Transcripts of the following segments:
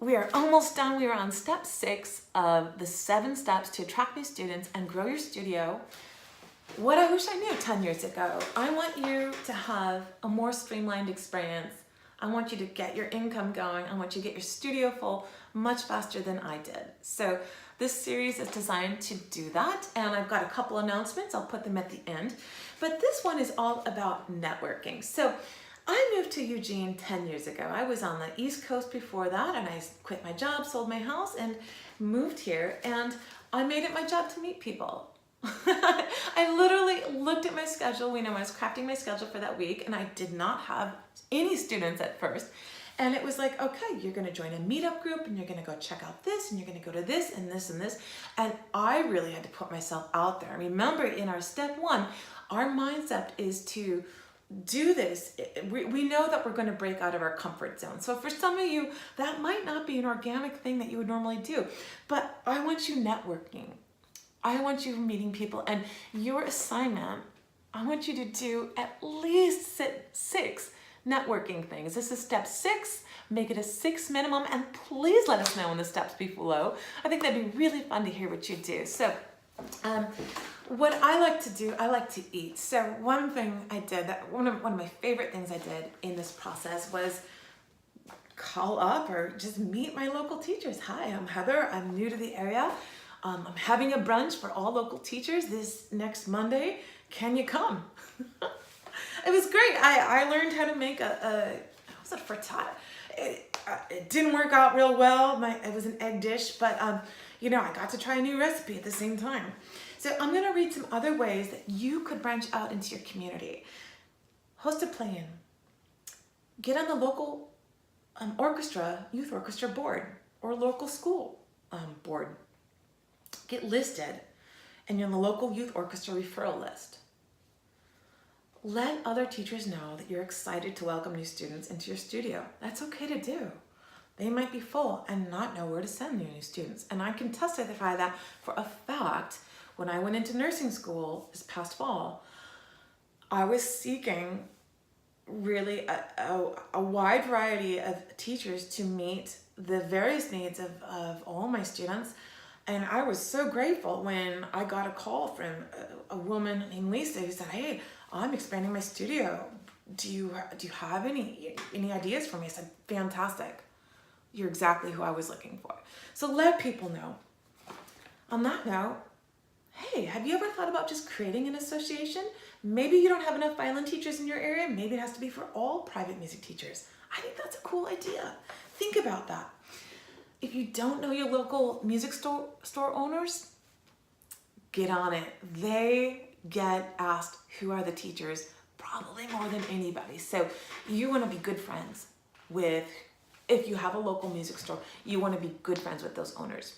we are almost done. We are on step 6 of the 7 steps to attract new students and grow your studio. What I wish I knew 10 years ago. I want you to have a more streamlined experience. I want you to get your income going. I want you to get your studio full much faster than I did. So this series is designed to do that, and I've got a couple announcements. I'll put them at the end. But this one is all about networking. So I moved to Eugene 10 years ago. I was on the East Coast before that, and I quit my job, sold my house, and moved here, and I made it my job to meet people. I literally looked at my schedule when I was crafting my schedule for that week, and I did not have any students at first. And it was like, okay, you're going to join a meetup group, and you're going to go check out this, and you're going to go to this and this and this. And I really had to put myself out there. Remember, in our step 1, our mindset is to do this. We know that we're going to break out of our comfort zone. So for some of you, that might not be an organic thing that you would normally do, but I want you networking. I want you meeting people, and your assignment, I want you to do at least 6 networking things. This is step 6. Make it a 6 minimum, and please let us know in the steps below. I think that'd be really fun to hear what you do. So what I like to do, I like to eat. So one thing I did, one of my favorite things I did in this process was call up or just meet my local teachers. Hi, I'm Heather. I'm new to the area. I'm having a brunch for all local teachers this next Monday. Can you come? It was great. I learned how to make was it frittata? It didn't work out real well. It was an egg dish, but you know, I got to try a new recipe at the same time. So I'm gonna read some other ways that you could branch out into your community. Host a play-in. Get on the local youth orchestra board, or local school board. Get listed, and you're on the local youth orchestra referral list. Let other teachers know that you're excited to welcome new students into your studio. That's okay to do. They might be full and not know where to send their new students. And I can testify that for a fact. When I went into nursing school this past fall, I was seeking really a wide variety of teachers to meet the various needs of all my students. And I was so grateful when I got a call from a woman named Lisa who said, hey, I'm expanding my studio. Do you have any ideas for me? I said, fantastic. You're exactly who I was looking for. So let people know. On that note, hey, have you ever thought about just creating an association? Maybe you don't have enough violin teachers in your area. Maybe it has to be for all private music teachers. I think that's a cool idea. Think about that. If you don't know your local music store owners, get on it. They get asked who are the teachers probably more than anybody. So you want to be good friends with, if you have a local music store, you want to be good friends with those owners.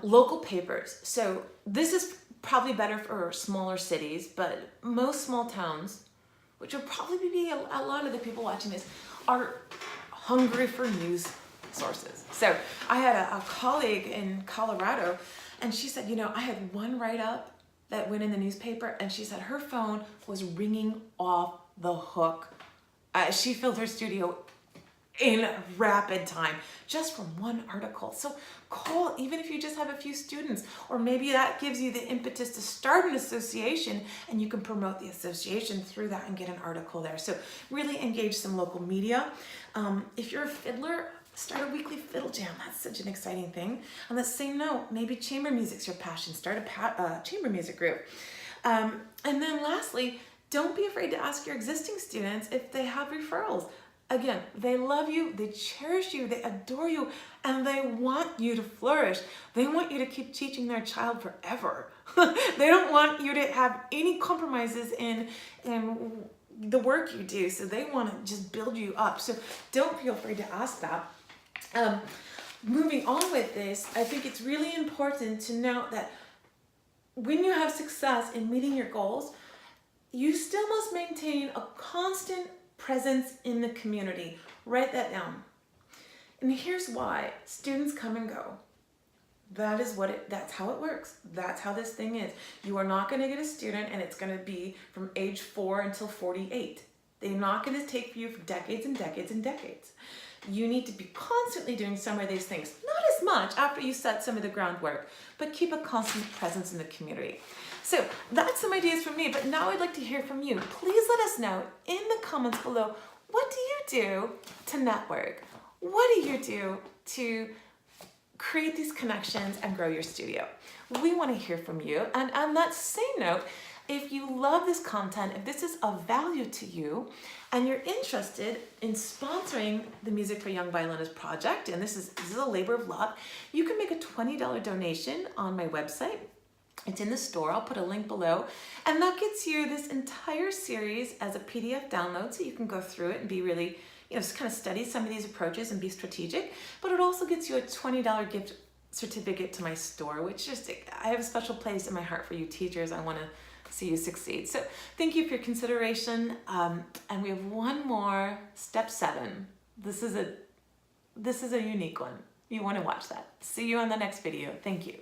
Local papers. So this is probably better for smaller cities, but most small towns, which will probably be a lot of the people watching this, are hungry for news sources. So I had a colleague in Colorado, and she said, you know, I had one write-up that went in the newspaper, and she said her phone was ringing off the hook. She filled her studio in rapid time just from one article. So call, even if you just have a few students, or maybe that gives you the impetus to start an association, and you can promote the association through that and get an article there. So really engage some local media. If you're a fiddler, start a weekly fiddle jam. That's such an exciting thing. On the same note, maybe chamber music's your passion. Start a chamber music group. And then lastly, don't be afraid to ask your existing students if they have referrals. Again, they love you, they cherish you, they adore you, and they want you to flourish. They want you to keep teaching their child forever. They don't want you to have any compromises in the work you do. So they want to just build you up. So don't feel afraid to ask that. Moving on with this, I think it's really important to note that when you have success in meeting your goals, you still must maintain a constant presence in the community. Write that down. And here's why. Students come and go. That's how it works. That's how this thing is. You are not going to get a student and it's going to be from age 4 until 48. They're not going to take you for decades and decades and decades. You need to be constantly doing some of these things, not as much after you set some of the groundwork, but keep a constant presence in the community. So that's some ideas from me, but now I'd like to hear from you. Please let us know in the comments below, what do you do to network? What do you do to create these connections and grow your studio? We want to hear from you. And on that same note, if you love this content, if this is of value to you, and you're interested in sponsoring the Music for Young Violinists project, and this is a labor of love, you can make a $20 donation on my website. It's in the store. I'll put a link below. And that gets you this entire series as a PDF download, so you can go through it and be really, just kind of study some of these approaches and be strategic. But it also gets you a $20 gift certificate to my store, which I have a special place in my heart for you teachers. I want to see you succeed. So thank you for your consideration. And we have one more, step 7. This is a unique one. You want to watch that. See you on the next video. Thank you.